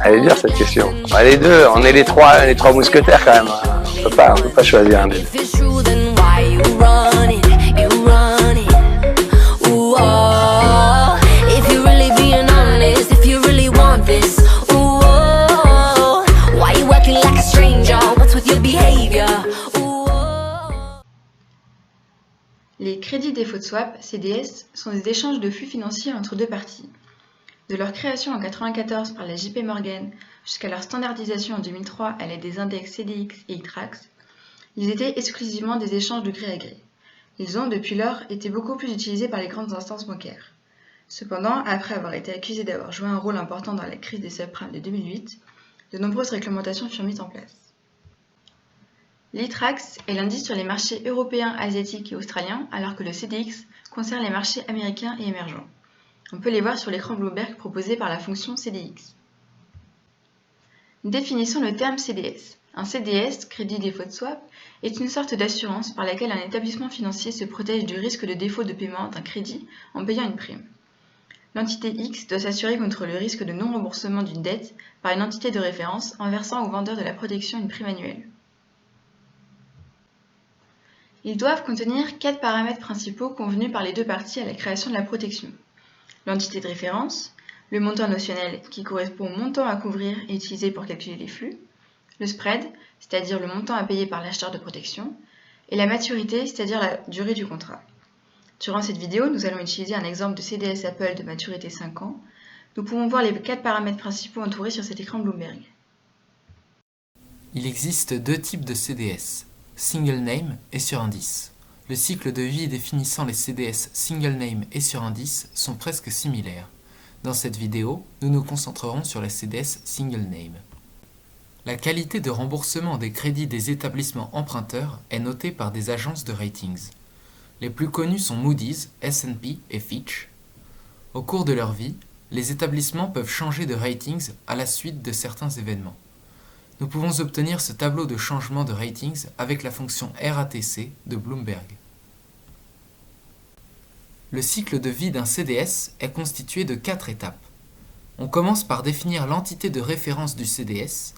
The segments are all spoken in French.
Elle est dure cette question. Bah, les deux, on est les trois mousquetaires quand même. On peut pas choisir un des deux. If it's true, then why you running? You running. Ooh, oh. If you're really being honest, if you really want this, ooh, oh. Why you acting like a stranger? What's with your behavior? Ooh, oh. Les crédits défaut de swap, CDS, sont des échanges de flux financiers entre deux parties. De leur création en 1994 par la JP Morgan jusqu'à leur standardisation en 2003 à l'aide des index CDX et ITRAX, ils étaient exclusivement des échanges de gré à gré. Ils ont, depuis lors, été beaucoup plus utilisés par les grandes instances bancaires. Cependant, après avoir été accusés d'avoir joué un rôle important dans la crise des subprimes de 2008, de nombreuses réglementations furent mises en place. L'ITRAX est l'indice sur les marchés européens, asiatiques et australiens, alors que le CDX concerne les marchés américains et émergents. On peut les voir sur l'écran Bloomberg proposé par la fonction CDX. Définissons le terme CDS. Un CDS, Crédit Default Swap, est une sorte d'assurance par laquelle un établissement financier se protège du risque de défaut de paiement d'un crédit en payant une prime. L'entité X doit s'assurer contre le risque de non-remboursement d'une dette par une entité de référence en versant au vendeur de la protection une prime annuelle. Ils doivent contenir 4 paramètres principaux convenus par les deux parties à la création de la protection. L'entité de référence, le montant notionnel qui correspond au montant à couvrir et utilisé pour calculer les flux, le spread, c'est-à-dire le montant à payer par l'acheteur de protection, et la maturité, c'est-à-dire la durée du contrat. Durant cette vidéo, nous allons utiliser un exemple de CDS Apple de maturité 5 ans. Nous pouvons voir les 4 paramètres principaux entourés sur cet écran Bloomberg. Il existe deux types de CDS, Single Name et sur indice. Le cycle de vie définissant les CDS Single Name et sur indice sont presque similaires. Dans cette vidéo, nous nous concentrerons sur les CDS Single Name. La qualité de remboursement des crédits des établissements emprunteurs est notée par des agences de ratings. Les plus connus sont Moody's, S&P et Fitch. Au cours de leur vie, les établissements peuvent changer de ratings à la suite de certains événements. Nous pouvons obtenir ce tableau de changement de ratings avec la fonction RATC de Bloomberg. Le cycle de vie d'un CDS est constitué de 4 étapes. On commence par définir l'entité de référence du CDS,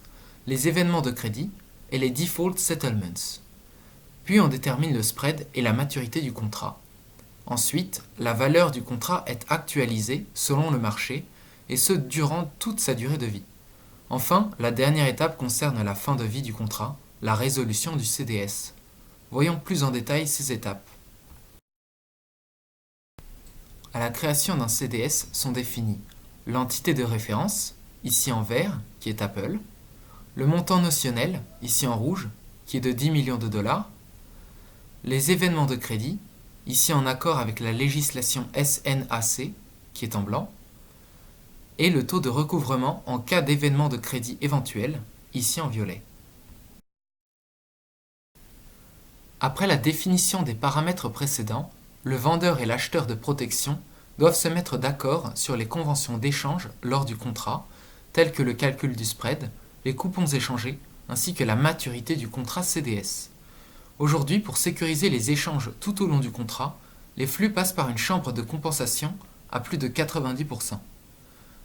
les événements de crédit et les default settlements. Puis on détermine le spread et la maturité du contrat. Ensuite, la valeur du contrat est actualisée selon le marché et ce durant toute sa durée de vie. Enfin, la dernière étape concerne la fin de vie du contrat, la résolution du CDS. Voyons plus en détail ces étapes. À la création d'un CDS sont définis l'entité de référence, ici en vert, qui est Apple, le montant notionnel, ici en rouge, qui est de 10 millions de dollars, les événements de crédit, ici en accord avec la législation SNAC, qui est en blanc, et le taux de recouvrement en cas d'événement de crédit éventuel, ici en violet. Après la définition des paramètres précédents, le vendeur et l'acheteur de protection doivent se mettre d'accord sur les conventions d'échange lors du contrat, telles que le calcul du spread, les coupons échangés, ainsi que la maturité du contrat CDS. Aujourd'hui, pour sécuriser les échanges tout au long du contrat, les flux passent par une chambre de compensation à plus de 90%.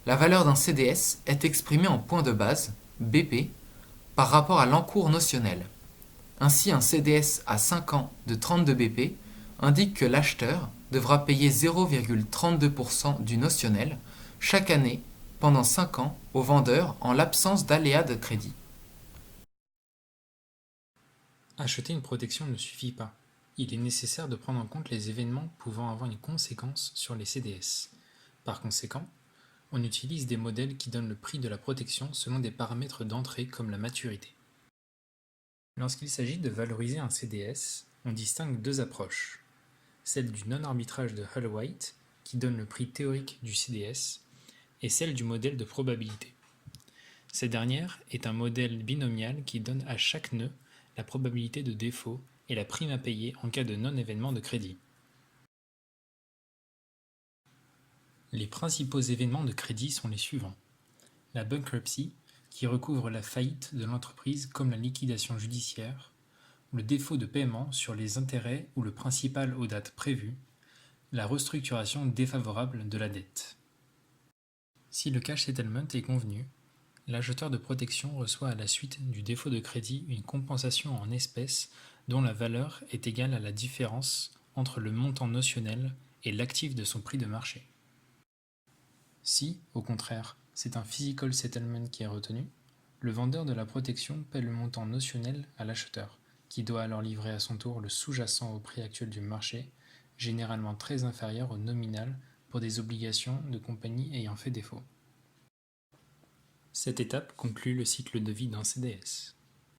La valeur d'un CDS est exprimée en point de base, BP, par rapport à l'encours notionnel. Ainsi, un CDS à 5 ans de 32 BP indique que l'acheteur devra payer 0,32% du notionnel chaque année pendant 5 ans au vendeur en l'absence d'aléas de crédit. Acheter une protection ne suffit pas. Il est nécessaire de prendre en compte les événements pouvant avoir une conséquence sur les CDS. Par conséquent, on utilise des modèles qui donnent le prix de la protection selon des paramètres d'entrée comme la maturité. Lorsqu'il s'agit de valoriser un CDS, on distingue deux approches. Celle du non-arbitrage de Hull-White, qui donne le prix théorique du CDS, et celle du modèle de probabilité. Cette dernière est un modèle binomial qui donne à chaque nœud la probabilité de défaut et la prime à payer en cas de non-événement de crédit. Les principaux événements de crédit sont les suivants. La bankruptcy, qui recouvre la faillite de l'entreprise comme la liquidation judiciaire, le défaut de paiement sur les intérêts ou le principal aux dates prévues, la restructuration défavorable de la dette. Si le cash settlement est convenu, l'acheteur de protection reçoit à la suite du défaut de crédit une compensation en espèces dont la valeur est égale à la différence entre le montant notionnel et l'actif de son prix de marché. Si, au contraire, c'est un physical settlement qui est retenu, le vendeur de la protection paie le montant notionnel à l'acheteur, qui doit alors livrer à son tour le sous-jacent au prix actuel du marché, généralement très inférieur au nominal pour des obligations de compagnie ayant fait défaut. Cette étape conclut le cycle de vie d'un CDS.